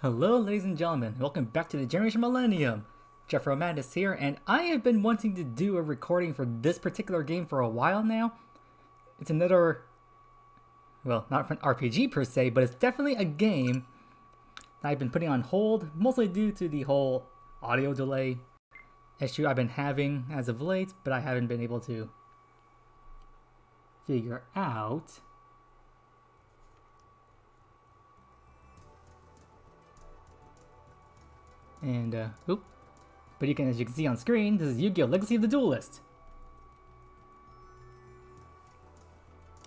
Hello ladies and gentlemen, welcome back to the Generation Millennium. Jeff Romantis here, and I have been wanting to do a recording for this particular game for a while now. It's another, well, not an RPG per se, but it's definitely a game that I've been putting on hold, mostly due to the whole audio delay issue I've been having as of late, but I haven't been able to figure out. And, but as you can see on screen, this is Yu-Gi-Oh! Legacy of the Duelist.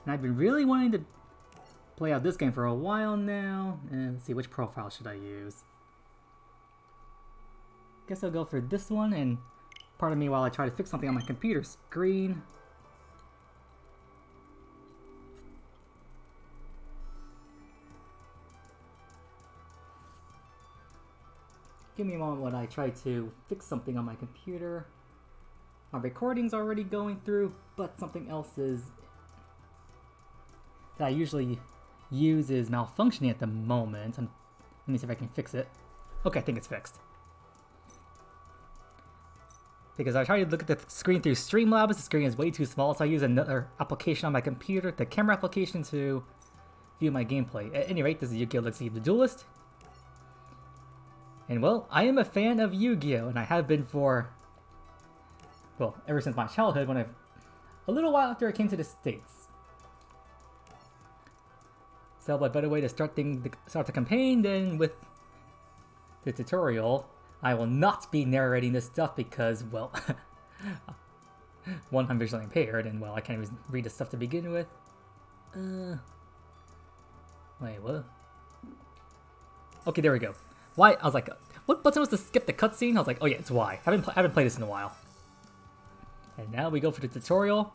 And I've been really wanting to play out this game for a while now. And let's see, which profile should I use? Guess I'll go for this one, and pardon me while I try to fix something on my computer screen. Give me a moment when I try to fix something on my computer. My recording's already going through, but something else is that I usually use is malfunctioning at the moment. Let me see if I can fix it. Okay, I think it's fixed. Because I try to look at the screen through Streamlabs, the screen is way too small, so I use another application on my computer, the camera application, to view my gameplay. At any rate, this is Yu-Gi-Oh! Legacy of the Duelist. And well, I am a fan of Yu-Gi-Oh! And I have been for, well, ever since my childhood, a little while after I came to the States. So what better way to start the campaign than with the tutorial. I will not be narrating this stuff because, well, one, I'm visually impaired, and well, I can't even read the stuff to begin with. Wait, what? Okay, there we go. Y, I was like, what button was to skip the cutscene? I was like, oh yeah, it's Y. I haven't played this in a while. And now we go for the tutorial.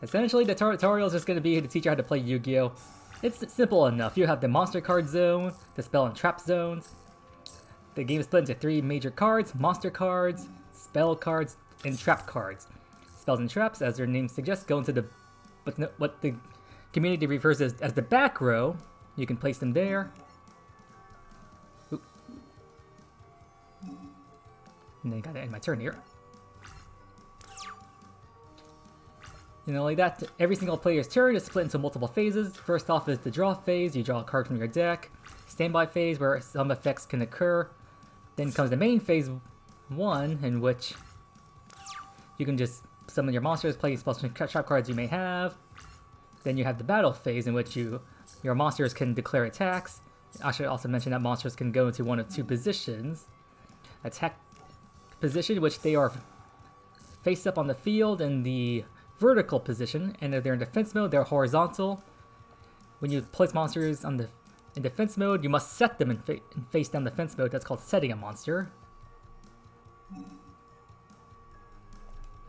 Essentially, the tutorial is just going to be to teach you how to play Yu-Gi-Oh! It's simple enough. You have the monster card zone, the spell and trap zones. The game is split into 3 major cards: monster cards, spell cards, and trap cards. Spells and traps, as their name suggests, go into what the community refers to as the back row. You can place them there. And then I gotta end my turn here. You know, like that, every single player's turn is split into multiple phases. First off is the draw phase, you draw a card from your deck. Standby phase, where some effects can occur. Then comes the main phase 1, in which you can just summon your monsters, play spells and trap cards you may have. Then you have the battle phase, in which your monsters can declare attacks. I should also mention that monsters can go into one of 2 positions. Attack position, which they are face up on the field in the vertical position, and if they're in defense mode, they're horizontal. When you place monsters in defense mode, you must set them in face down defense mode. That's called setting a monster.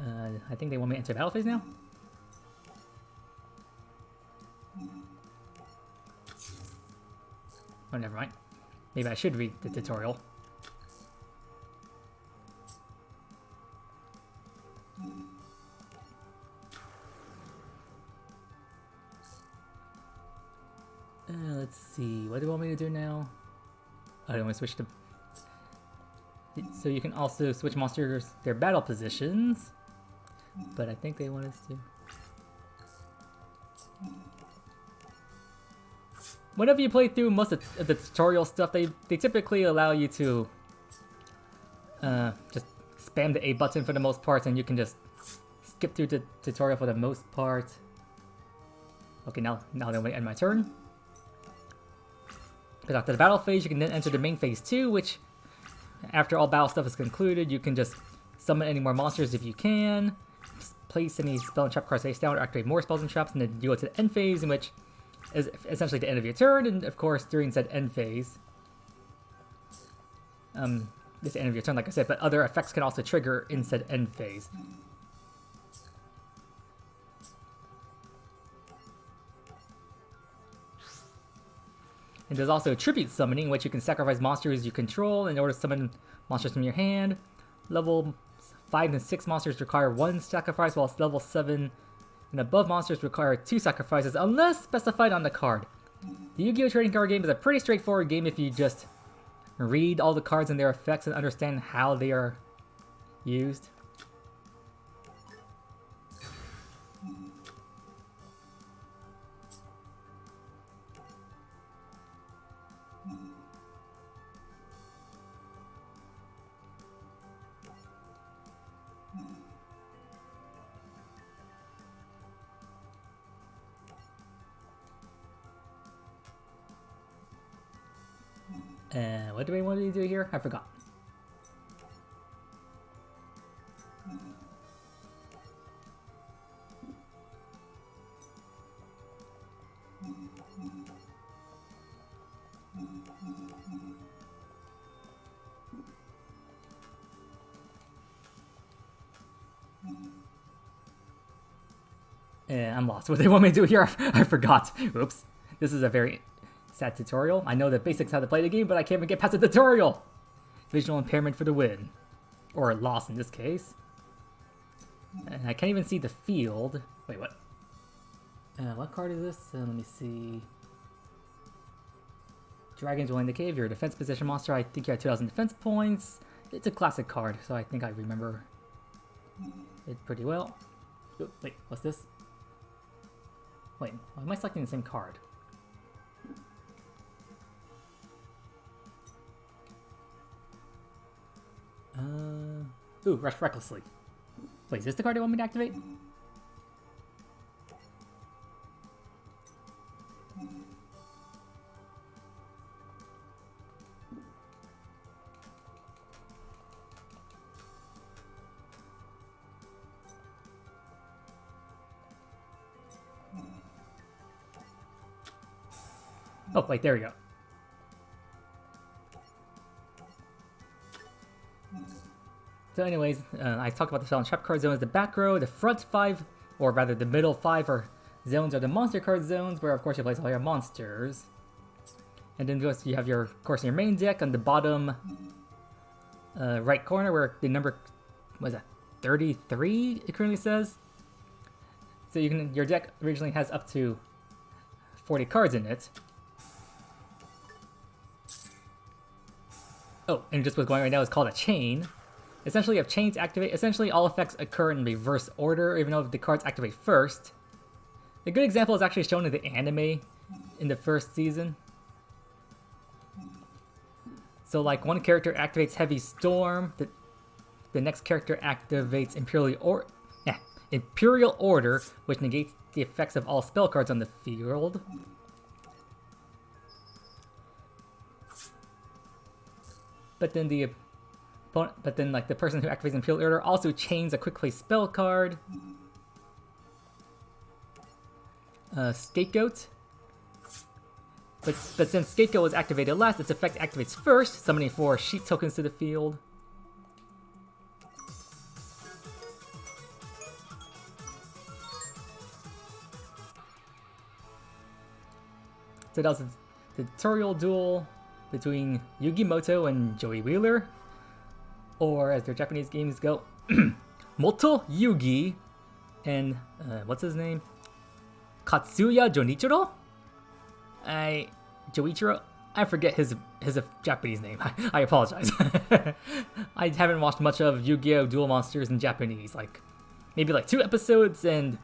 I think they want me to enter battle phase now. Oh, never mind. Maybe I should read the tutorial. Let's see, what do you want me to do now? I don't want to switch to... So you can also switch monsters, their battle positions. But I think they want us to... Whenever you play through most of the tutorial stuff, they typically allow you to just spam the A button for the most part, and you can just skip through the tutorial for the most part. Okay, now then I'm going to end my turn. But after the battle phase, you can then enter the main phase 2, which, after all battle stuff is concluded, you can just summon any more monsters if you can, place any spell and trap cards face down, or activate more spells and traps, and then you go to the end phase, in which is essentially the end of your turn, and of course, during said end phase, this is the end of your turn, like I said, but other effects can also trigger in said end phase. And there's also tribute summoning, which you can sacrifice monsters you control in order to summon monsters from your hand. Level 5 and 6 monsters require 1 sacrifice, while level 7 and above monsters require 2 sacrifices, unless specified on the card. The Yu-Gi-Oh! Trading card game is a pretty straightforward game if you just read all the cards and their effects and understand how they are used. What do we want to do here? I forgot. I'm lost. What they want me to do here? I forgot. Oops. This is a very sad tutorial. I know the basics how to play the game, but I can't even get past the tutorial. Visual impairment for the win. Or loss in this case. And I can't even see the field. Wait, what? What card is this? Let me see. Dragons join the cave. You're a defense position monster. I think you have 2,000 defense points. It's a classic card, so I think I remember it pretty well. Oh, wait, what's this? Wait, why am I selecting the same card? Ooh, Rush Recklessly. Wait, is this the card they want me to activate? Oh, wait, there we go. So anyways, I talked about the spell and trap card zones. The back row, the front 5, or rather the middle 5 zones are the monster card zones, where of course you place all your monsters. And then you have your, of course, your main deck on the bottom right corner, where the number, what is that, 33 it currently says. So you can, your deck originally has up to 40 cards in it. Oh, and just what's going on right now is called a chain. Essentially, if chains activate, essentially all effects occur in reverse order, even though the cards activate first. A good example is actually shown in the anime in the first season. So, like, one character activates Heavy Storm, the next character activates Imperial Order, which negates the effects of all spell cards on the field. But then like the person who activates Imperial Order also chains a quick play spell card. Scapegoat. But since Scapegoat was activated last, its effect activates first, summoning 4 sheep tokens to the field. So that was the tutorial duel between Yugi Moto and Joey Wheeler. Or, as their Japanese games go, Moto Yugi and, what's his name? Katsuya Jonichiro? Joichiro? I forget his Japanese name. I apologize. I haven't watched much of Yu-Gi-Oh! Duel Monsters in Japanese. Like, maybe like 2 episodes, and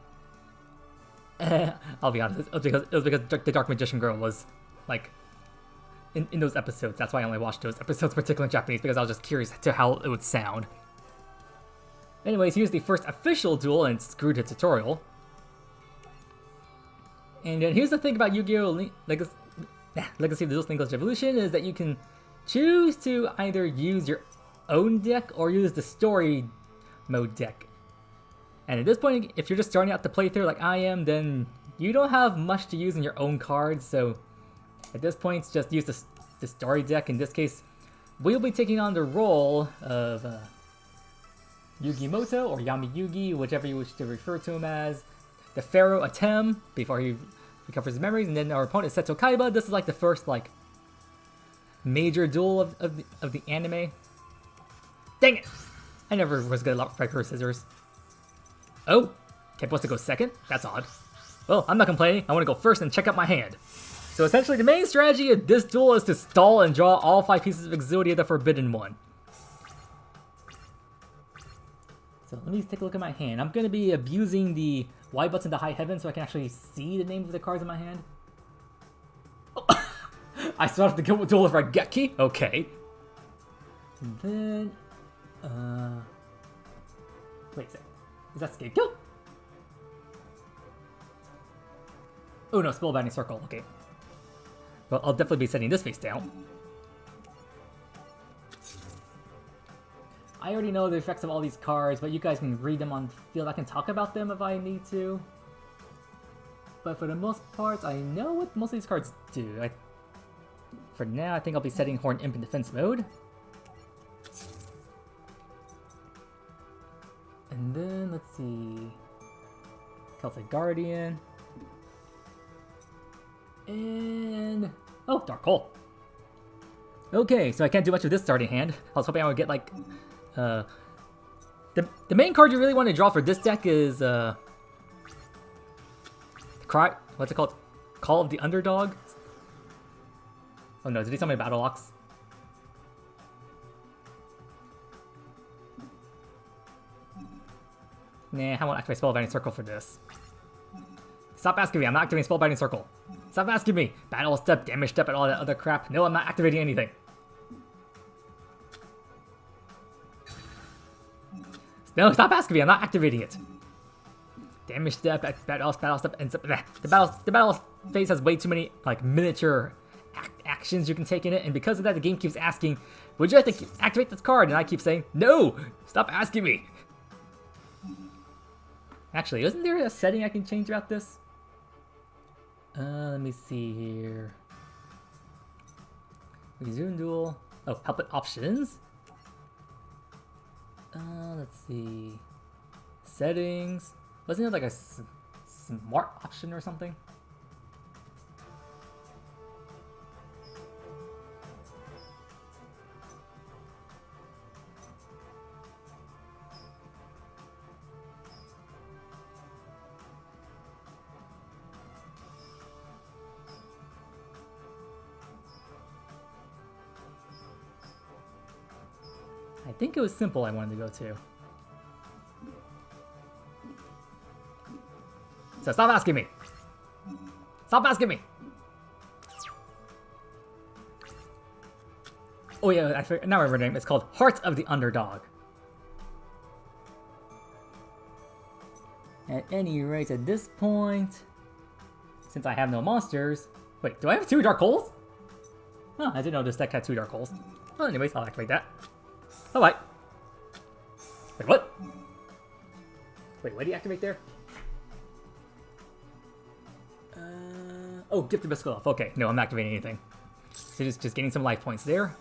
I'll be honest, it was because the Dark Magician Girl was, like, in those episodes. That's why I only watched those episodes, particularly in Japanese, because I was just curious to how it would sound. Anyways, here's the first official duel, and screw the tutorial. And then here's the thing about Yu-Gi-Oh! Legacy of the Duelist English Evolution is that you can choose to either use your own deck or use the story mode deck. And at this point, if you're just starting out the playthrough like I am, then you don't have much to use in your own cards, so at this point, just use the story deck. In this case, we'll be taking on the role of Yugi Moto, or Yami Yugi, whichever you wish to refer to him as, the Pharaoh Atem, before he recovers his memories, and then our opponent is Seto Kaiba. This is like the first like major duel of the anime. Dang it! I never was good at Record Scissors. Oh, Kemp wants to go second? That's odd. Well, I'm not complaining. I want to go first and check out my hand. So essentially the main strategy of this duel is to stall and draw all 5 pieces of Exodia the Forbidden One. So let me take a look at my hand. I'm going to be abusing the Y button to high heaven so I can actually see the names of the cards in my hand. Oh. I still have to kill duel if I get key? Okay. And then... wait a sec. Is that Scapegoat? Oh no, Spellbinding Circle, okay. Well, I'll definitely be setting this face down. I already know the effects of all these cards, but you guys can read them on the field. I can talk about them if I need to. But for the most part, I know what most of these cards do. For now, I think I'll be setting Horn Imp in defense mode. And then, let's see... Celtic Guardian. And... oh, Dark Hole. Okay, so I can't do much with this starting hand. I was hoping I would get, like... the main card you really want to draw for this deck is... what's it called? Call of the Underdog? Oh no, did he tell me Battle Locks? Nah, I won't activate Spellbinding Circle for this. Stop asking me, I'm not activating Spellbinding Circle. Stop asking me. Battle Step, Damage Step, and all that other crap. No, I'm not activating anything. No, stop asking me, I'm not activating it. Damage Step, Battle Step, and the battle phase has way too many like miniature actions you can take in it, and because of that, the game keeps asking, would you like to activate this card? And I keep saying, no! Stop asking me! Actually, isn't there a setting I can change about this? Let me see here. Resume duel. Oh, help it options. Let's see. Settings. Wasn't there like a smart option or something? I think it was simple I wanted to go to. So stop asking me! Stop asking me! Oh yeah, now I remember the name. It's called Heart of the Underdog. At any rate, at this point, since I have no monsters... Wait, do I have 2 Dark Holes? Oh, I didn't know this deck had 2 Dark Holes. Well, anyways, I'll activate that. Oh, wait. Wait, what? Wait, what do you activate there? Oh, Gift of Biscuit. Okay, no, I'm not activating anything. So just getting some life points there.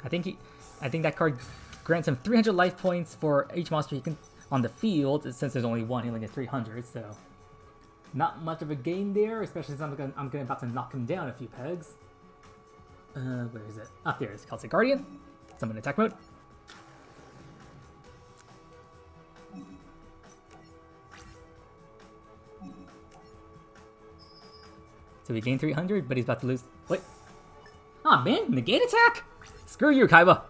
I think that card grants him 300 life points for each monster he can on the field, since there's only one, he only gets 300, so not much of a gain there, especially since I'm about to knock him down a few pegs. Where is it? Up there is Celtic Guardian. Summon attack mode. So we gain 300, but he's about to lose. Wait. Aw, man, negate attack? Screw you, Kaiba.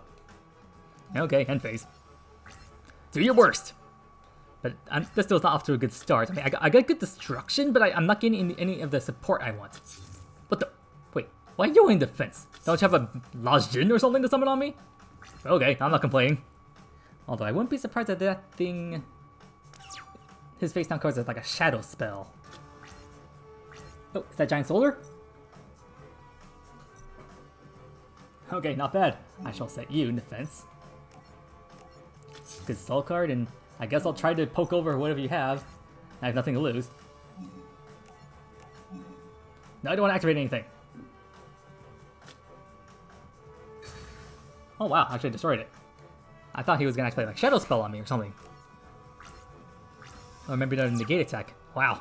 Okay, end phase. Do your worst. But this still's not off to a good start. I mean, I got good destruction, but I'm not getting any of the support I want. What the? Wait, why are you in defense? Don't you have a Lajin or something to summon on me? Okay, I'm not complaining. Although I wouldn't be surprised if that thing... His face down cards is like a shadow spell. Oh, is that Giant Solar? Okay, not bad. I shall set you in defense. Good soul card, and I guess I'll try to poke over whatever you have. I have nothing to lose. No, I don't want to activate anything. Oh wow, I actually destroyed it. I thought he was going to activate like Shadow Spell on me or something. Oh, remember that negate attack. Wow.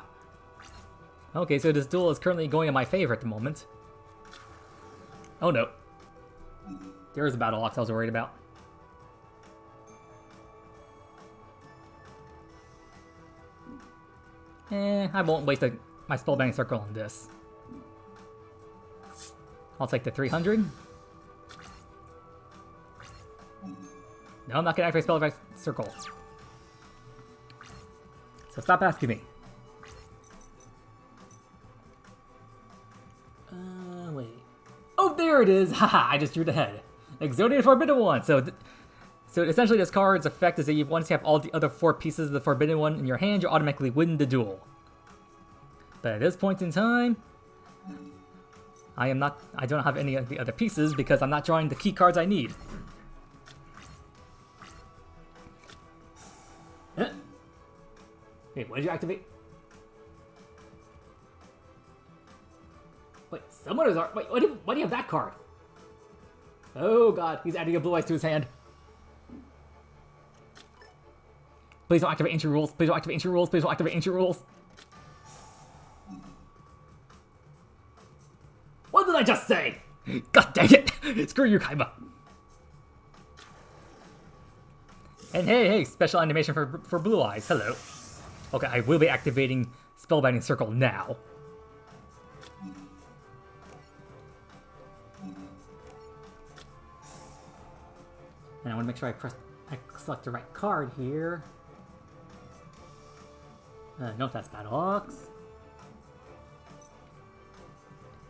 Okay, so this duel is currently going in my favor at the moment. Oh no. There is a Battle Locks I was worried about. I won't waste my Spellbinding Circle on this. I'll take the 300. No, I'm not gonna activate spell by circle. So stop asking me. Wait. Oh, there it is! Haha, I just drew the head. Exodia Forbidden One! So essentially this card's effect is that once you have all the other 4 pieces of the Forbidden One in your hand, you automatically win the duel. But at this point in time, I don't have any of the other pieces because I'm not drawing the key cards I need. Wait, what did you activate? Wait, someone is... Wait, why do you have that card? Oh god, he's adding a blue eyes to his hand. Please don't activate ancient rules. Please don't activate ancient rules. Please don't activate ancient rules. What did I just say? God dang it! Screw you, Kaiba. And hey, special animation for blue eyes. Hello. Okay, I will be activating Spellbinding Circle now. And I want to make sure I select the right card here. No, that's Battle Ox.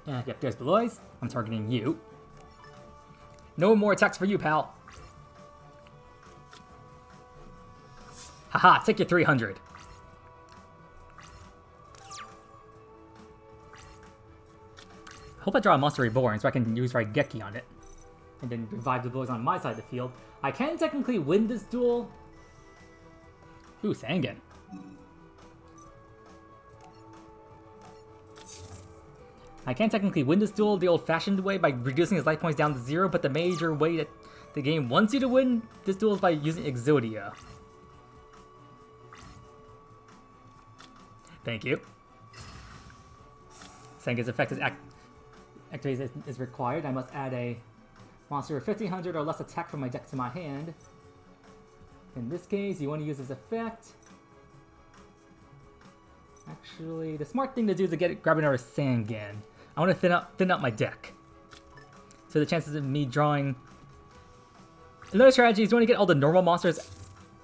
And yep, there's Blue Eyes. I'm targeting you. No more attacks for you, pal. Haha, take your 300. I hope I draw a Monster Reborn so I can use Raigeki on it. And then revive the Blue Eyes on my side of the field. I can technically win this duel. Ooh, Sangan. I can technically win this duel the old-fashioned way by reducing his life points down to 0, but the major way that the game wants you to win this duel is by using Exodia. Thank you. Sangan's effect is required. I must add a monster with 1500 or less attack from my deck to my hand. In this case, you want to use this effect. Actually, the smart thing to do is to grab another Sangan. I want to thin out my deck. So the chances of me drawing... Another strategy is you want to get all the normal monsters,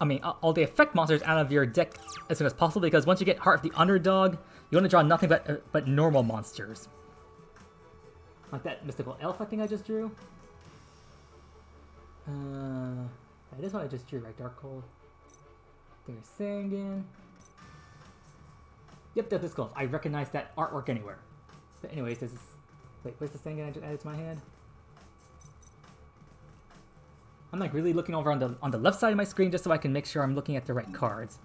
all the effect monsters out of your deck as soon as possible, because once you get Heart of the Underdog, you want to draw nothing but normal monsters. Like that mystical elf I think I just drew. That is what I just drew, right? Darkhold. There's Sangan. Yep, that's cool. I recognize that artwork anywhere. But anyways, this is... Wait, where's the Sangan I just added to my hand? I'm like really looking over on the left side of my screen just so I can make sure I'm looking at the right cards.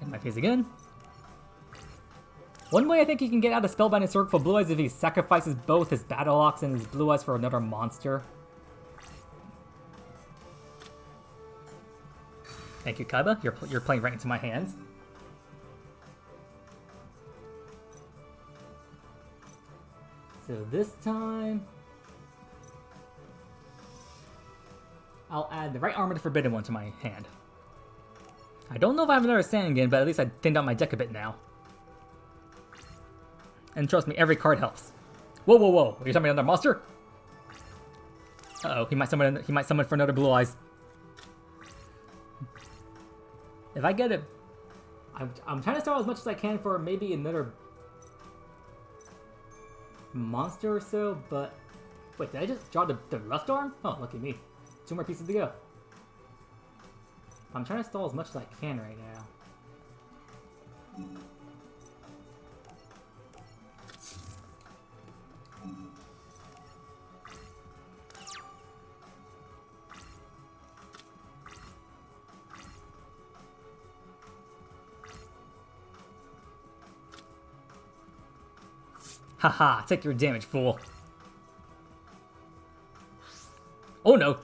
In my phase again. One way I think he can get out of Spellbinding Circle for Blue Eyes is if he sacrifices both his Battle Ox and his Blue Eyes for another monster. Thank you, Kaiba. You're playing right into my hands. So this time... I'll add the Right Arm of the Forbidden One to my hand. I don't know if I have another Sangan, but at least I thinned out my deck a bit now. And trust me, every card helps. Whoa, whoa, whoa! Are you summoning another monster? Uh-oh, he might summon for another Blue Eyes. If I get it... I'm trying to start as much as I can for maybe another monster or so, but... Wait, did I just draw the left arm? Oh, look at me. 2 more pieces to go. I'm trying to stall as much as I can right now. Haha, take your damage, fool. Oh no.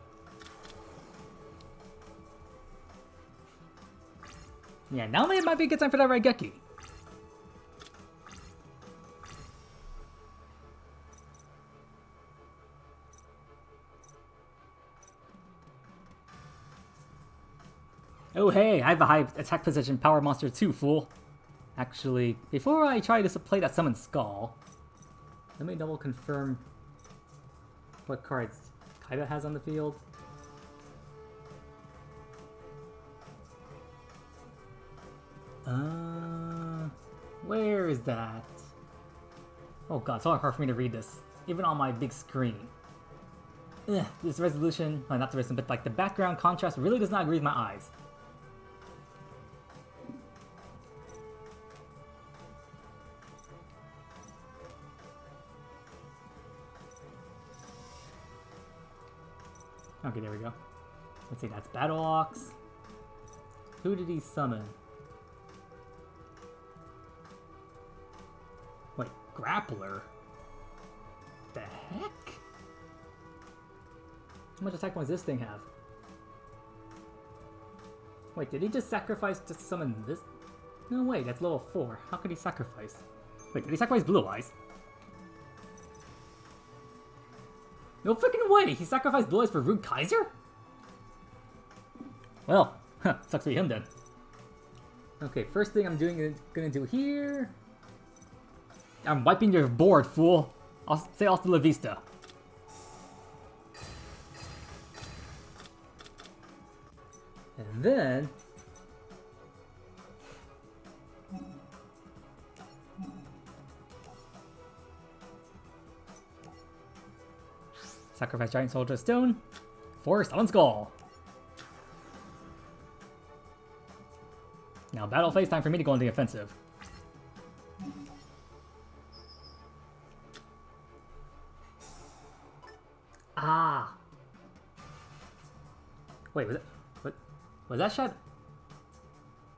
Yeah, now it might be a good time for that Raigeki. Oh hey, I have a high attack position power monster too, fool. Actually, before I try to play that Summon Skull, let me double confirm what cards Kaiba has on the field. Where is that? Oh god, it's so hard for me to read this, even on my big screen. Ugh, this resolution, well, not the resolution, but like the background contrast really does not agree with my eyes. Okay, there we go. Let's see, that's Battle Ox. Who did he summon? Wait, Grappler? The heck? How much attack points does this thing have? Wait, did he just sacrifice to summon this? No, wait, that's level 4. How could he sacrifice? Wait, did he sacrifice Blue Eyes? No freaking way! He sacrificed Blue Eyes for Rude Kaiser? Well, sucks to be him then. Okay, first thing I'm gonna do here... I'm wiping your board, fool! I'll say hasta la vista. And then... sacrifice Giant Soldier Stone for Summon Skull. Now battle phase, time for me to go on the offensive. Ah! Wait, was it... what? Was that Shadow...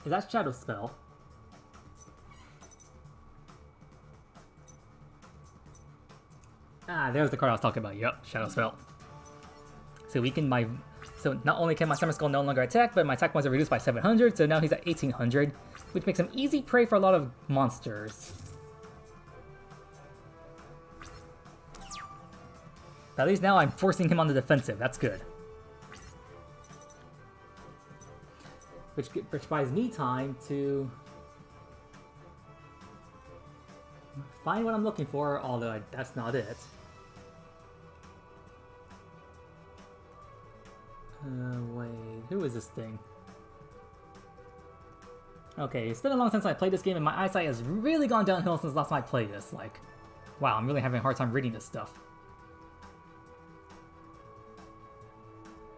is that Shadow Spell? Ah, there's the card I was talking about. Yep, Shadow Spell. So weaken my... so not only can my Summon Skull no longer attack, but my attack points are reduced by 700, so now he's at 1800, which makes him easy prey for a lot of monsters. But at least now I'm forcing him on the defensive. That's good. Which buys me time to find what I'm looking for, although that's not it. Wait, who is this thing? Okay, it's been a long time since I played this game, and my eyesight has really gone downhill since last time I played this. Like, wow, I'm really having a hard time reading this stuff.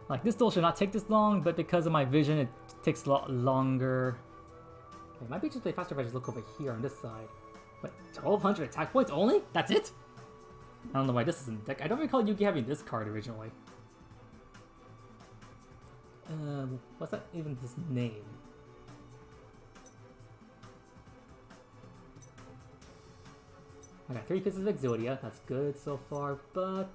Like, this duel should not take this long, but because of my vision, it takes a lot longer. It might be just play faster if I just look over here on this side. Wait, 1200 attack points only? That's it? I don't know why this isn't deck. I don't recall Yugi having this card originally. What's that even his name? I got 3 pieces of Exodia, that's good so far, but...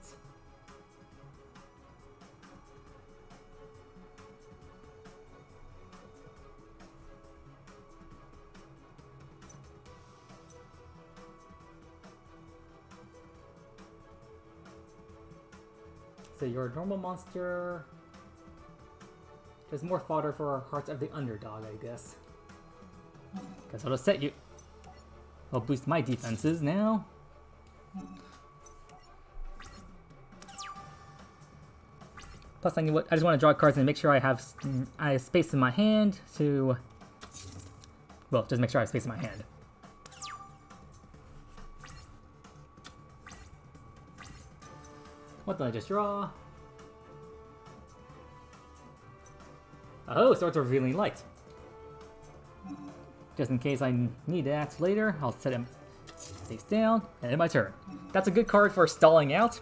so you're a normal monster... there's more fodder for Hearts of the Underdog, I guess. Guess I'll just set you... I'll boost my defenses now. Plus, I just want to draw cards and make sure I have space in my hand to... well, just make sure I have space in my hand. What did I just draw? Oh, Swords of Revealing Light. Just in case I need to act later, I'll set him face down, and end my turn. That's a good card for stalling out,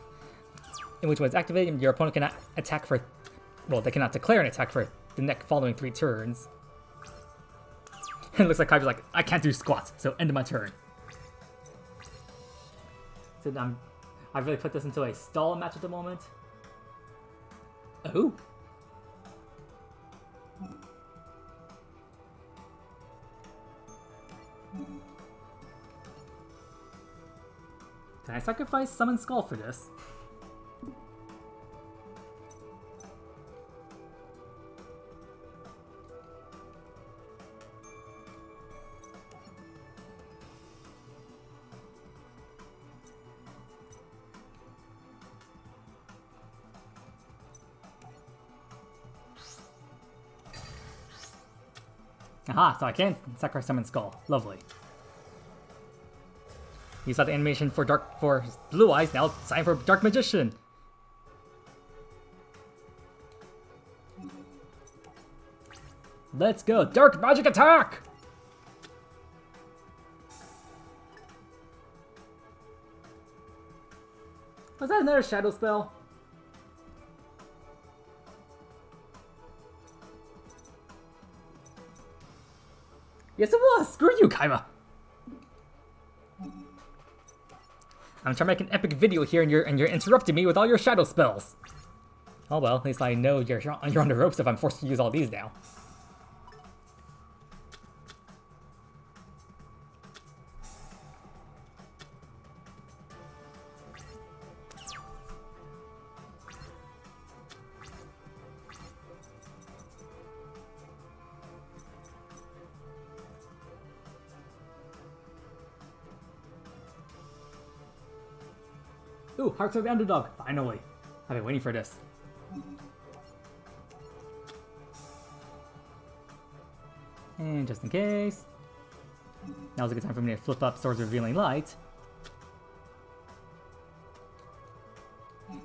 in which when it's activated, your opponent cannot attack for... well, they cannot declare an attack for the following 3 turns. And it looks like Kaiba's like, I can't do squat, so end of my turn. So I've really put this into a stall match at the moment. Oh! Can I sacrifice Summon Skull for this? Aha, so I can sacrifice summon Skull. Lovely. You saw the animation for Blue Eyes, now it's time for Dark Magician. Let's go, Dark Magic Attack! Was that another shadow spell? Yes, it was! Screw you, Kaiba! I'm trying to make an epic video here, and you're interrupting me with all your shadow spells. Oh well, at least I know you're on the ropes if I'm forced to use all these now. Ooh, Hearts of the Underdog, finally. I've been waiting for this. And just in case, now's a good time for me to flip up Swords Revealing Light.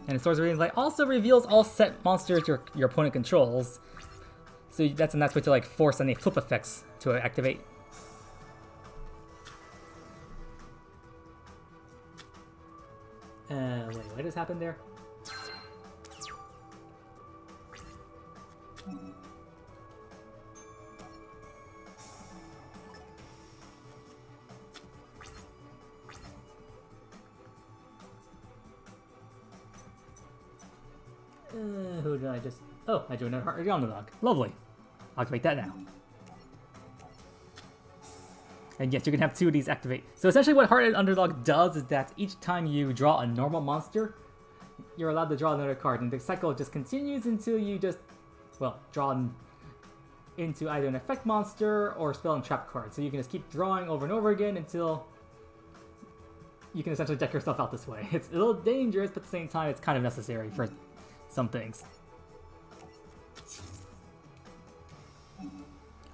And Swords Revealing Light also reveals all set monsters your opponent controls. So that's a nice way to like force any flip effects to activate. Wait, what just happened there? Who did I just... Oh, I drew another Heart of the Underdog. Lovely. I'll activate that now. And yes, you can have two of these activate. So essentially what Heart of the Underdog does is that each time you draw a normal monster, you're allowed to draw another card. And the cycle just continues until you just, well, draw into either an effect monster or spell and trap card. So you can just keep drawing over and over again until you can essentially deck yourself out this way. It's a little dangerous, but at the same time, it's kind of necessary for some things.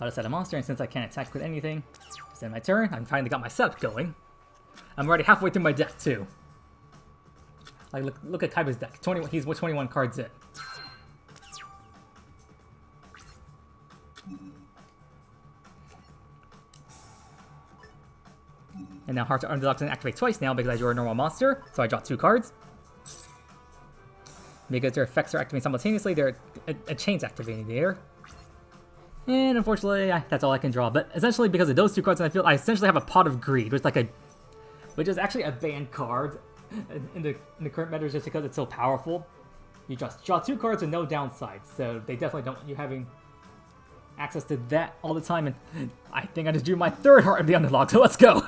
I'll just set a monster, and since I can't attack with anything, it's in my turn. I finally got my setup going. I'm already halfway through my deck too. Like look at Kaiba's deck. He's 21 cards in. And now Heart of Underdog doesn't activate twice now because I drew a normal monster, so I draw 2 cards. Because their effects are activating simultaneously, they're a chain's activating there. And unfortunately, that's all I can draw. But essentially, because of those 2 cards, I essentially have a Pot of Greed, which is actually a banned card in the current meta, just because it's so powerful. You just draw 2 cards with no downsides, so they definitely don't want you having access to that all the time. And I think I just drew my 3rd Heart of the Underdog, so let's go!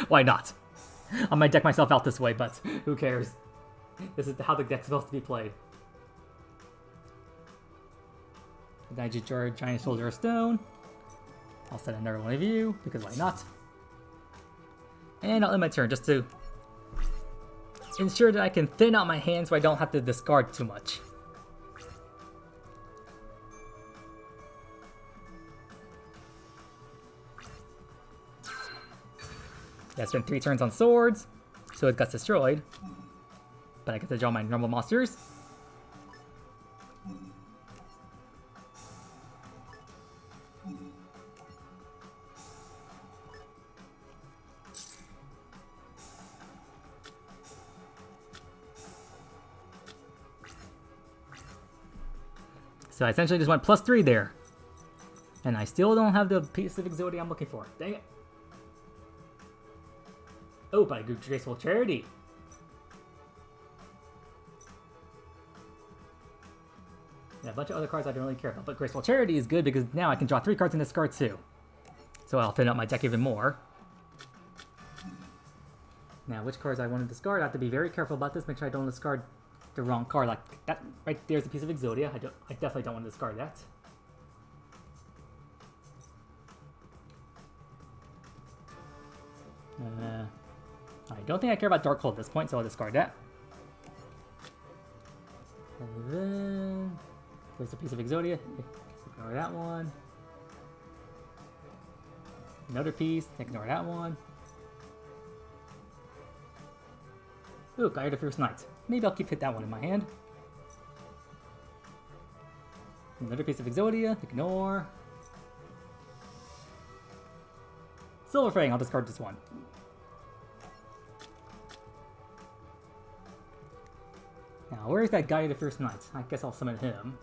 Why not? I might deck myself out this way, but who cares? This is how the deck's supposed to be played. Then I just draw a Giant Soldier of Stone. I'll set another one of you, because why not? And I'll end my turn just to ensure that I can thin out my hand so I don't have to discard too much. Yeah, I spent 3 turns on swords, so it got destroyed. But I get to draw my normal monsters. So I essentially just went +3 there. And I still don't have the piece of Exodia I'm looking for. Dang it. Oh, but I drew Graceful Charity. And a bunch of other cards I don't really care about. But Graceful Charity is good because now I can draw 3 cards and discard 2. So I'll thin out my deck even more. Now, which cards I want to discard? I have to be very careful about this. Make sure I don't discard the wrong card. Like, that right there's a piece of Exodia. I definitely don't want to discard that. I don't think I care about Dark Hole at this point, so I'll discard that. And then there's a piece of Exodia. Ignore that one. Another piece. Ignore that one. Ooh, Gaia the Fierce Knight. Maybe I'll keep that one in my hand. Another piece of Exodia. Ignore. Silver Fang. I'll discard this one. Now, where is that Gaia the Fierce Knight? I guess I'll summon him.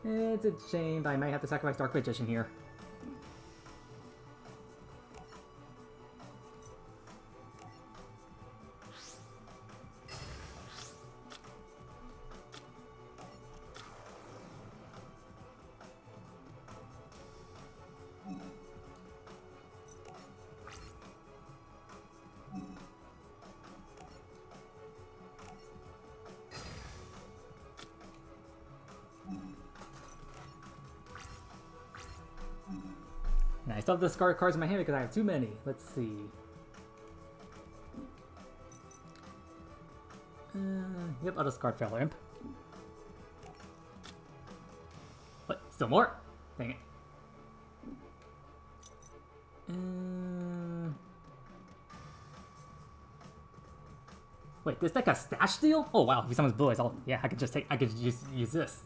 It's a shame, but I might have to sacrifice Dark Magician here. And I still have to discard cards in my hand because I have too many. Let's see. Yep, I'll discard Feather Imp. What? Still more? Dang it. Wait, this deck a stash deal? Oh wow, if he summons blue eyes, yeah, I could just use this.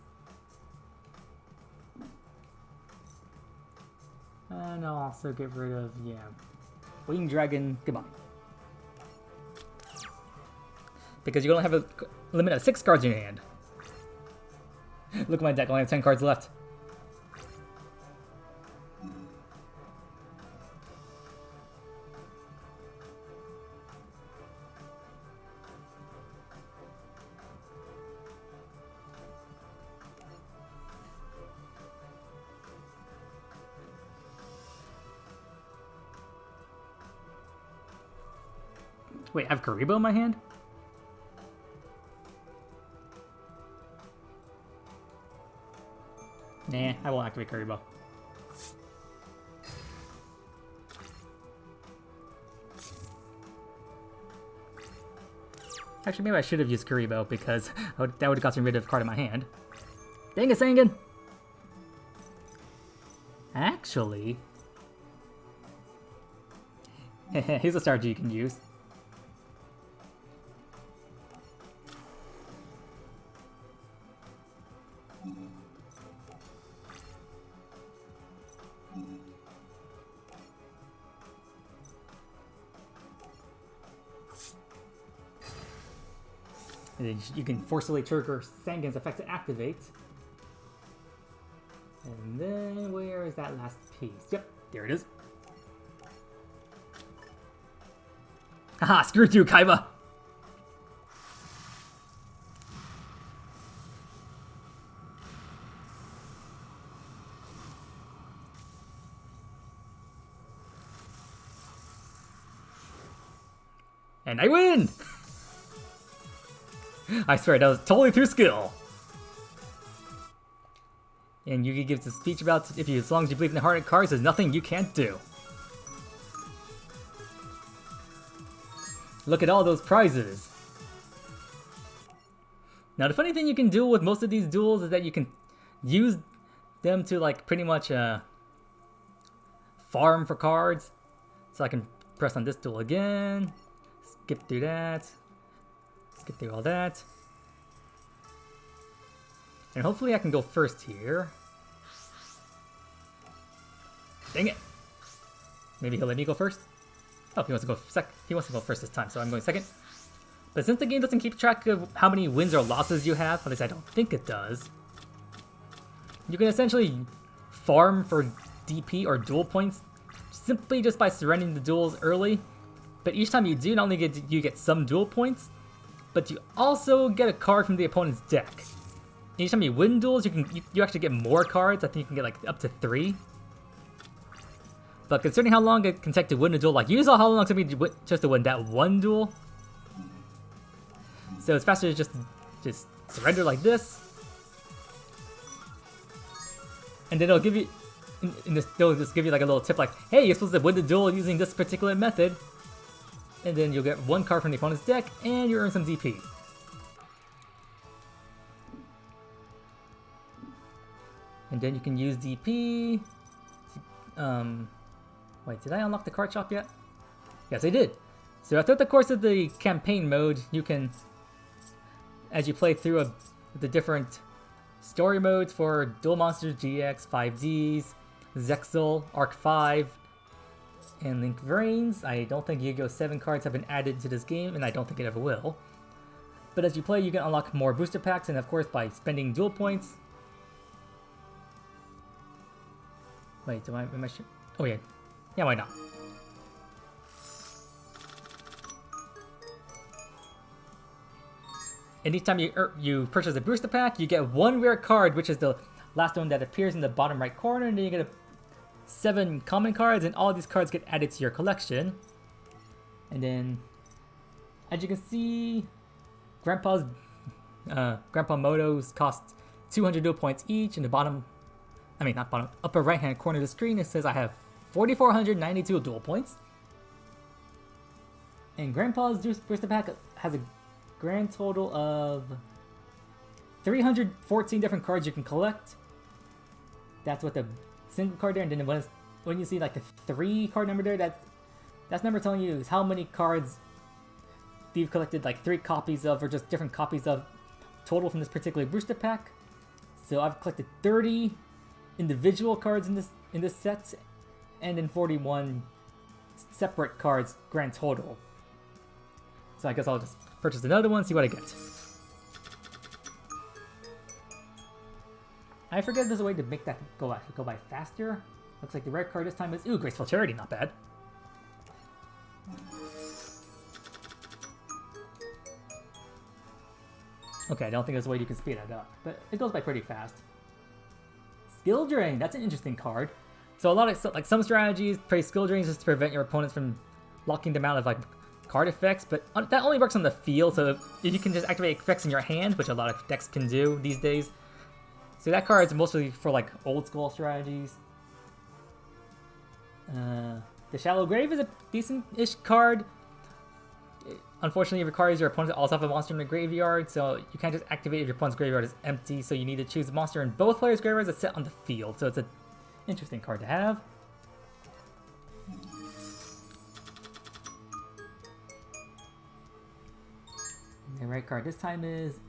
And I'll also get rid of, yeah, Winged Dragon, goodbye. Because you only have a limit of 6 cards in your hand. Look at my deck, I only have 10 cards left. Wait, I have Karibo in my hand? Nah, I won't activate Karibo. Actually, maybe I should have used Karibo because that would have gotten rid of a card in my hand. Dang it, Sangan! Actually... here's a strategy you can use. And then you can forcibly trigger Sangan's effect to activate. And then where is that last piece? Yep, there it is. Haha, screw you, Kaiba! And I win! I swear, that was totally through skill. And Yugi gives a speech about as long as you believe in the heart of cards, there's nothing you can't do. Look at all those prizes. Now the funny thing you can do with most of these duels is that you can use them to like pretty much farm for cards. So I can press on this duel again, skip through that. Skip through all that. And hopefully I can go first here. Dang it! Maybe he'll let me go first? Oh, he wants to go he wants to go first this time, so I'm going second. But since the game doesn't keep track of how many wins or losses you have, at least I don't think it does, you can essentially farm for DP or duel points simply just by surrendering the duels early. But each time you do, not only you get some duel points, but you also get a card from the opponent's deck. Each time you win duels, you actually get more cards. I think you can get like up to 3. But considering how long it can take to win a duel, like you saw how long it took me just to win that one duel. So it's faster to just surrender like this. And then it'll give you, in this, they'll just give you like a little tip like, hey, you're supposed to win the duel using this particular method. And then you'll get 1 card from the opponent's deck, and you earn some DP. And then you can use DP. Wait, did I unlock the card shop yet? Yes, I did. So throughout the course of the campaign mode, you can, as you play through the different story modes for Duel Monsters GX, 5Ds, Zexal, Arc 5, and Link Vrains. I don't think Yu-Gi-Oh! 7 cards have been added to this game, and I don't think it ever will. But as you play, you can unlock more booster packs, and of course by spending duel points. Wait, am I sure? Oh yeah. Yeah, why not? Anytime you purchase a booster pack, you get 1 rare card, which is the last one that appears in the bottom right corner, and then you get 7 common cards, and all these cards get added to your collection. And then, as you can see, Grandpa Motos cost 200 duel points each. In the bottom, not bottom, upper right hand corner of the screen, it says I have 4,492 duel points. And Grandpa's booster pack has a grand total of 314 different cards you can collect. That's what the single card there, and then when you see like the 3 card number there, that's number telling you is how many cards you've collected, like 3 copies of, or just different copies of total from this particular booster pack. So I've collected 30 individual cards in this set, and then 41 separate cards grand total. So I guess I'll just purchase another one, see what I get. I forget there's a way to make that go by faster. Looks like the rare card this time is, ooh, Graceful Charity, not bad. Okay, I don't think there's a way you can speed that up, but it goes by pretty fast. Skill Drain, that's an interesting card. So a lot of, like some strategies play Skill Drains just to prevent your opponents from locking them out of like card effects, but that only works on the field, so if you can just activate effects in your hand, which a lot of decks can do these days. So that card is mostly for like old school strategies. The Shallow Grave is a decent-ish card. Unfortunately, it requires your opponent to also have a monster in the graveyard, so you can't just activate if your opponent's graveyard is empty, so you need to choose a monster in both players' graveyards that's set on the field, so it's an interesting card to have. The right card this time is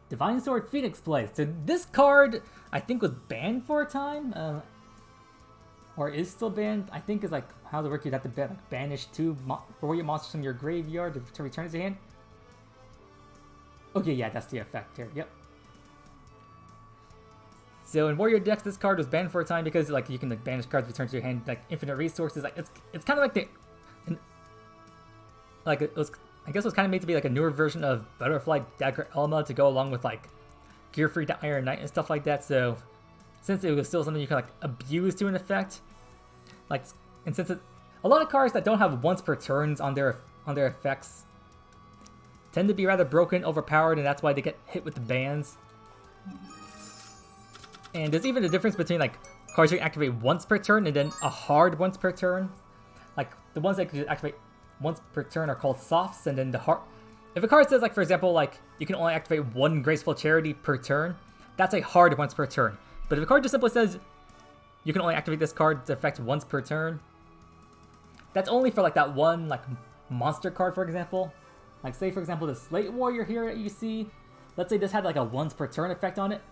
Divine Sword Phoenix Blade. So this card, I think, was banned for a time, or is still banned. I think is like how the work you'd have to banish 2 warrior monsters from your graveyard to return it to hand. Okay, yeah, that's the effect here. Yep. So in warrior decks, this card was banned for a time because like you can like banish cards, return to your hand, like infinite resources. Like it's kind of like it was. I guess it was kind of made to be like a newer version of Butterfly Dagger Elma to go along with like Gear Free Iron Knight and stuff like that. So since it was still something you can like abuse to an effect, like, and since a lot of cards that don't have once per turns on their effects tend to be rather broken, overpowered, and that's why they get hit with the bans. And there's even a difference between like cards you can activate once per turn and then a hard once per turn. Like the ones that can activate once per turn are called softs, and then the hard. If a card says like, for example, like you can only activate 1 Graceful Charity per turn, that's a hard once per turn. But if a card just simply says you can only activate this card to effect once per turn, that's only for like that one like monster card, for example. Like say for example the Slate Warrior here that you see. Let's say this had like a once per turn effect on it,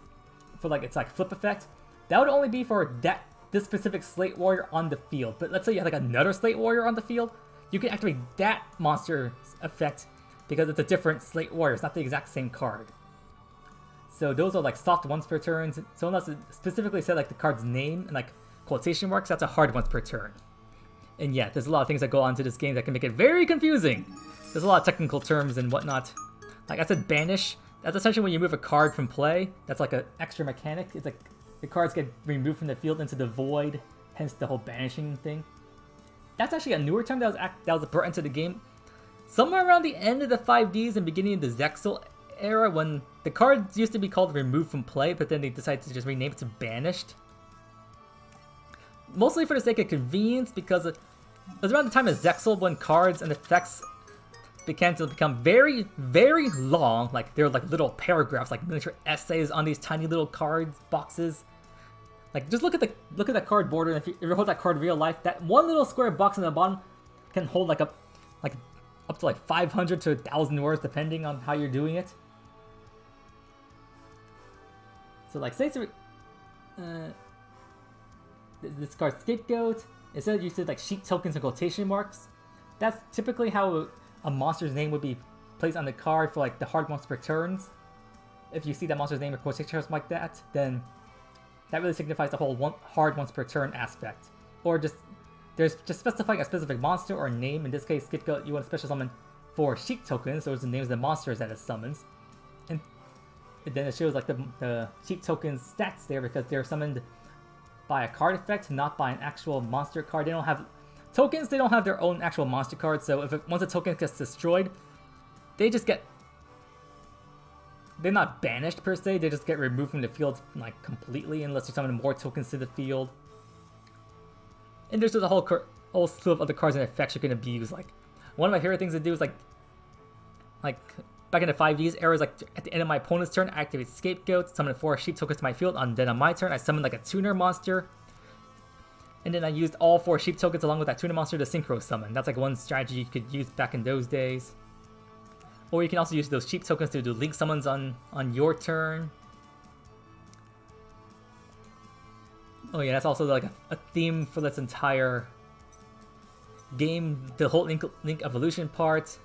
for like it's like flip effect. That would only be for this specific Slate Warrior on the field. But let's say you have like another Slate Warrior on the field, you can activate that monster's effect because it's a different Slate Warrior. It's not the exact same card. So those are like soft once per turns. So unless it specifically said like the card's name and like quotation marks, that's a hard once per turn. And yeah, there's a lot of things that go on to this game that can make it very confusing. There's a lot of technical terms and whatnot. Like I said, banish. That's essentially when you move a card from play. That's like an extra mechanic. It's like the cards get removed from the field into the void, hence the whole banishing thing. That's actually a newer term that was brought into the game somewhere around the end of the 5Ds and beginning of the Zexal era when the cards used to be called Removed from Play, but then they decided to just rename it to Banished. Mostly for the sake of convenience, because it was around the time of Zexal when cards and effects began to become very, very long. Like, they were like little paragraphs, like miniature essays on these tiny little cards boxes. Like, just look at that card border, and if you ever hold that card in real life, that one little square box on the bottom can hold like up to like 500 to 1,000 words, depending on how you're doing it. So, like, say this card's Scapegoat. Instead, you said like sheet tokens and quotation marks. That's typically how a monster's name would be placed on the card for like the hard monster per turns. If you see that monster's name or quotation marks like that, then that really signifies the whole hard once per turn aspect. Or just specifying a specific monster or name. In this case, Scapegoat, you want to special summon 4 sheet tokens. Those are the names of the monsters that it summons. And then it shows like the sheet tokens stats there because they're summoned by a card effect, not by an actual monster card. They don't have tokens, they don't have their own actual monster card, so once a token gets destroyed, they're not banished per se, they just get removed from the field like completely unless you summon more tokens to the field. And there's just a whole slew of other cards and effects you can abuse. Like, one of my favorite things to do is like back in the 5Ds era, is like at the end of my opponent's turn, I activate Scapegoat, summon 4 sheep tokens to my field, and then on my turn, I summon like a tuner monster. And then I used all 4 sheep tokens along with that tuner monster to synchro summon. That's like one strategy you could use back in those days. Or you can also use those sheep tokens to do link summons on your turn. Oh yeah, that's also like a theme for this entire game. The whole link evolution part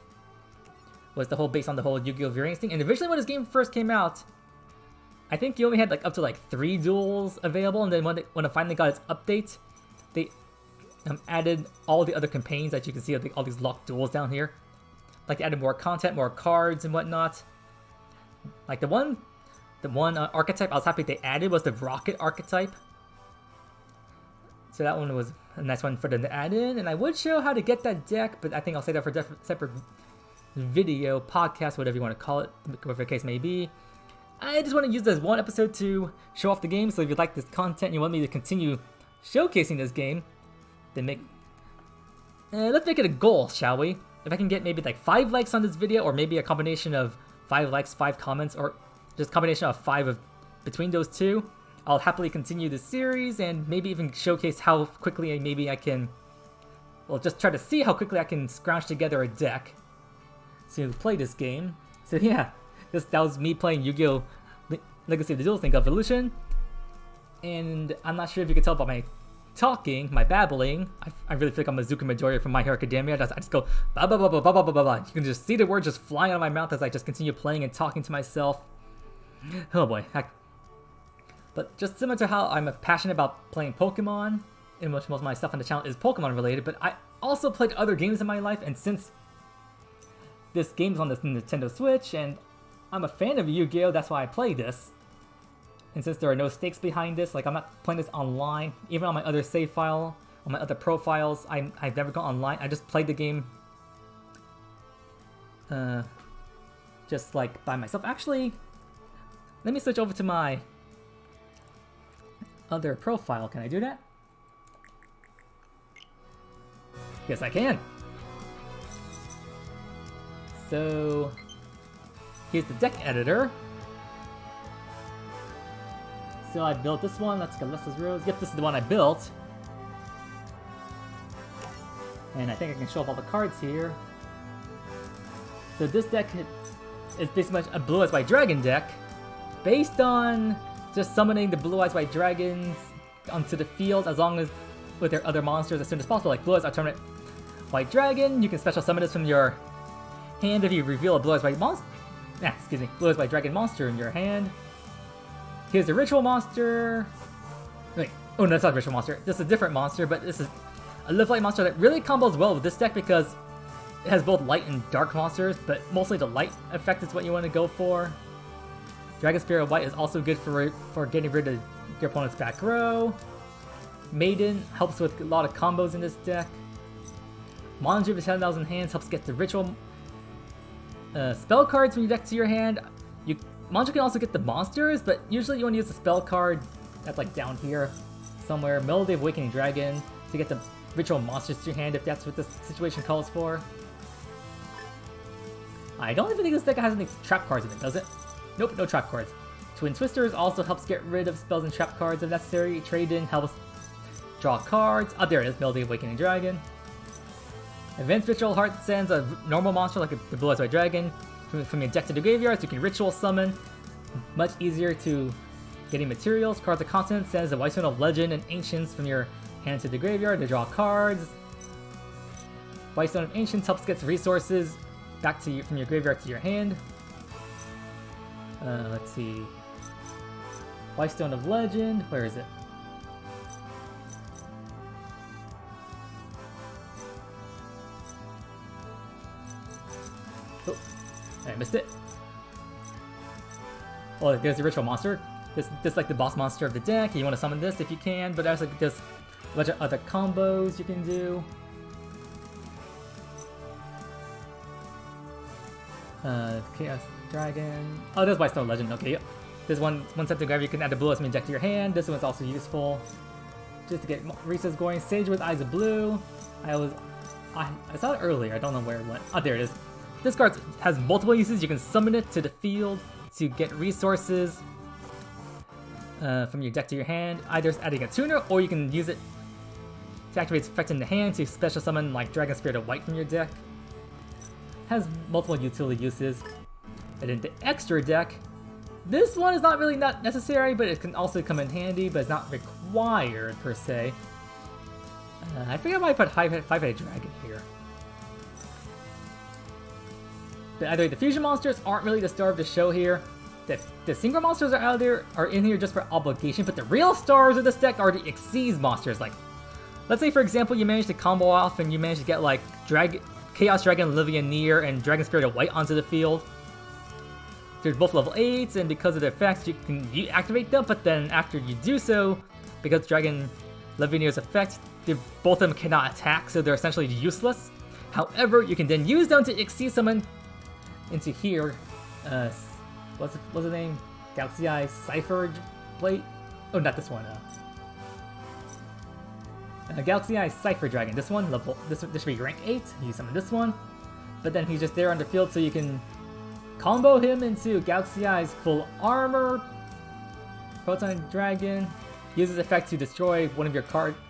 was the whole based on the whole Yu-Gi-Oh! Variance thing. And originally when this game first came out, I think you only had like up to like 3 duels available, and then when it finally got its update, they added all the other campaigns that you can see, all these locked duels down here. Like, they added more content, more cards and whatnot. Like the one archetype I was happy they added was the Rocket archetype. So that one was a nice one for them to add in, and I would show how to get that deck, but I think I'll save that for a separate video, podcast, whatever you want to call it, whatever the case may be. I just want to use this one episode to show off the game, so if you like this content and you want me to continue showcasing this game, then let's make it a goal, shall we? If I can get maybe like 5 likes on this video, or maybe a combination of 5 likes, 5 comments, or just a combination of 5 between those two, I'll happily continue this series and maybe even showcase how quickly maybe I can, well, just try to see how quickly I can scrounge together a deck to play this game. So yeah, that was me playing Yu-Gi-Oh! Legacy of the Duelist Link Evolution. And I'm not sure if you can tell by my talking, my babbling. I really feel like I'm Azuka Midoriya from My Hero Academia. I just go ba ba ba ba ba ba ba ba. You can just see the words just flying out of my mouth as I just continue playing and talking to myself. Oh boy. But just similar to how I'm passionate about playing Pokemon, in which most of my stuff on the channel is Pokemon related, but I also played other games in my life, and since this game's on the Nintendo Switch, and I'm a fan of Yu-Gi-Oh! That's why I play this. And since there are no stakes behind this, like I'm not playing this online, even on my other save file, on my other profiles, I've never gone online. I just played the game just like by myself. Actually, let me switch over to my other profile. Can I do that? Yes, I can. So here's the deck editor. So I built this one. Let's go. Les's Rose. Yep, this is the one I built. And I think I can show off all the cards here. So this deck is basically a Blue Eyes White Dragon deck, based on just summoning the Blue Eyes White Dragons onto the field as long as with their other monsters as soon as possible. Like Blue Eyes Alternate White Dragon, you can special summon this from your hand if you reveal a Blue Eyes White monster. Blue Eyes White Dragon monster in your hand. Here's the Ritual Monster. Wait, oh no, that's not a Ritual Monster. This is a different monster, but this is a Live Light monster that really combos well with this deck because it has both light and dark monsters, but mostly the light effect is what you want to go for. Dragon Spirit White is also good for getting rid of your opponent's back row. Maiden helps with a lot of combos in this deck. Monster of 10,000 hands helps get the Ritual spell cards from your deck to your hand. Mantra can also get the monsters, but usually you want to use the spell card that's like down here somewhere. Melody of Awakening Dragon to get the ritual monsters to your hand if that's what this situation calls for. I don't even think this deck has any trap cards in it, does it? Nope, no trap cards. Twin Twisters also helps get rid of spells and trap cards if necessary. Trade-in helps draw cards. Oh, there it is, Melody of Awakening Dragon. Advanced Ritual Heart sends a normal monster like the Blue Eyes White Dragon from your deck to the graveyard, so you can ritual summon. Much easier to getting materials. Cards of Continent sends the Whitestone of Legend and Ancients from your hand to the graveyard to draw cards. Whitestone of Ancients helps get resources back to you from your graveyard to your hand. Let's see. Whitestone of Legend, where is it? Oh, I missed it. Oh, there's the ritual monster. This like the boss monster of the deck. You want to summon this if you can, but there's like this bunch of other combos you can do. Chaos Dragon. Oh, there's Whitestone Legend. Okay, yep. This one set to grab. You can add the Blue Eyes deck to your hand. This one's also useful just to get resets going. Sage with Eyes of Blue. I saw it earlier. I don't know where it went. Oh, there it is. This card has multiple uses. You can summon it to the field to get resources from your deck to your hand. Either adding a tuner, or you can use it to activate its effect in the hand to special summon like Dragon Spirit of White from your deck. Has multiple utility uses. And in the extra deck, this one is not really not necessary, but it can also come in handy, but it's not required per se. I forget why I put Five-Headed Dragon here. But either the fusion monsters aren't really the star of the show here. The single monsters are in here just for obligation, but the real stars of this deck are the Xyz monsters. Like, let's say for example you manage to combo off and you manage to get like Chaos Dragon, Livianeer, and Dragon Spirit of White onto the field. They're both level 8s, and because of their effects you can activate them, but then after you do so, because Dragon Livianeer's effect, both of them cannot attack, so they're essentially useless. However, you can then use them to Xyz summon into here. What's the name? Galaxy Eye Cypher Plate? Oh, not this one. Galaxy Eye Cypher Dragon. This one, this should be rank 8. You summon this one, but then he's just there on the field, so you can combo him into Galaxy Eye's full armor. Proton Dragon uses effect to destroy one of your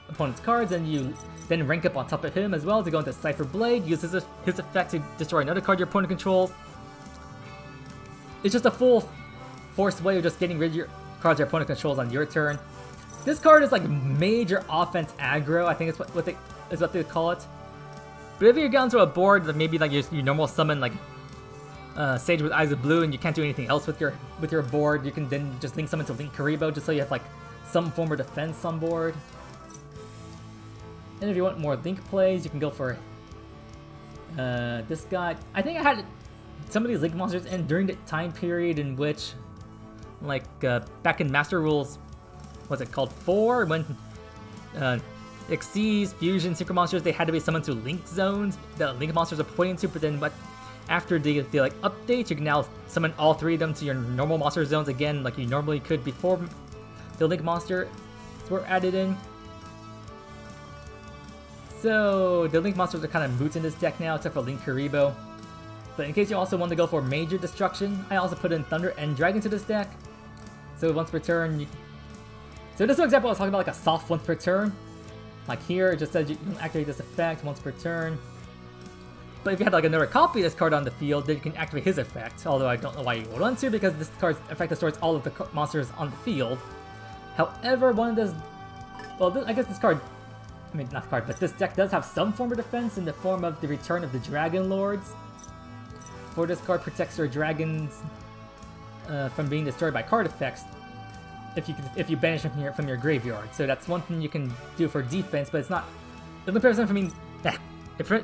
opponent's cards, and you then rank up on top of him as well to go into Cypher Blade. Uses his effect to destroy another card your opponent controls. It's just a full forced way of just getting rid of your cards your opponent controls on your turn. This card is like major offense aggro, I think is what they call it. But if you're down to a board that maybe like you normal summon like Sage with Eyes of Blue and you can't do anything else with your board, you can then just link summon to Link Karibo just so you have like some form of defense on board. And if you want more Link plays, you can go for this guy. I think I had some of these Link monsters in during the time period in which, like back in Master Rules, what's it called, 4, when Xyz, Fusion, Synchro monsters, they had to be summoned to Link zones that Link monsters are pointing to, but then after the like update, you can now summon all 3 of them to your normal monster zones again like you normally could before the Link monsters were added in. So the Link monsters are kind of moot in this deck now, except for Link Karibo. But in case you also want to go for major destruction, I also put in Thunder and Dragon to this deck. So once per turn, so this is an example I was talking about, like a soft once per turn. Like here, it just says you can activate this effect once per turn. But if you had like another copy of this card on the field, then you can activate his effect. Although I don't know why you would want to, because this card's effect destroys all of the monsters on the field. However, I guess this card, I mean not card, but this deck does have some form of defense in the form of the Return of the Dragon Lords. For this card protects your dragons from being destroyed by card effects if you banish them from your graveyard. So that's one thing you can do for defense, but it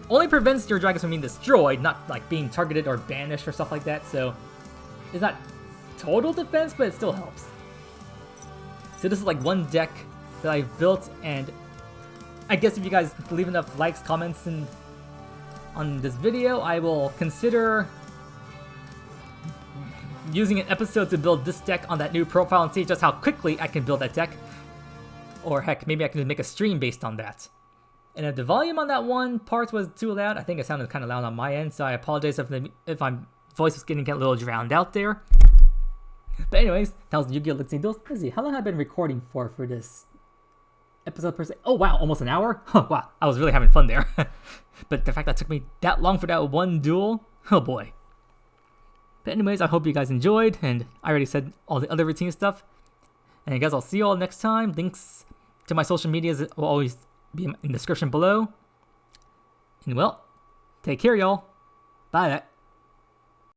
only prevents your dragons from being destroyed, not like being targeted or banished or stuff like that. So it's not total defense, but it still helps. So this is like one deck that I've built, and I guess if you guys leave enough likes, comments, on this video, I will consider using an episode to build this deck on that new profile and see just how quickly I can build that deck. Or heck, maybe I can just make a stream based on that. And if the volume on that one part was too loud, I think it sounded kind of loud on my end, so I apologize if my voice was getting a little drowned out there. But anyways, that was Yu-Gi-Oh! Let's Duels. Let's see, how long have I been recording for this episode per se? Oh wow, almost an hour? Wow, I was really having fun there. But the fact that it took me that long for that one duel, oh boy. But anyways, I hope you guys enjoyed, and I already said all the other routine stuff. And I guess I'll see you all next time. Links to my social medias will always be in the description below. And well, take care y'all. Bye.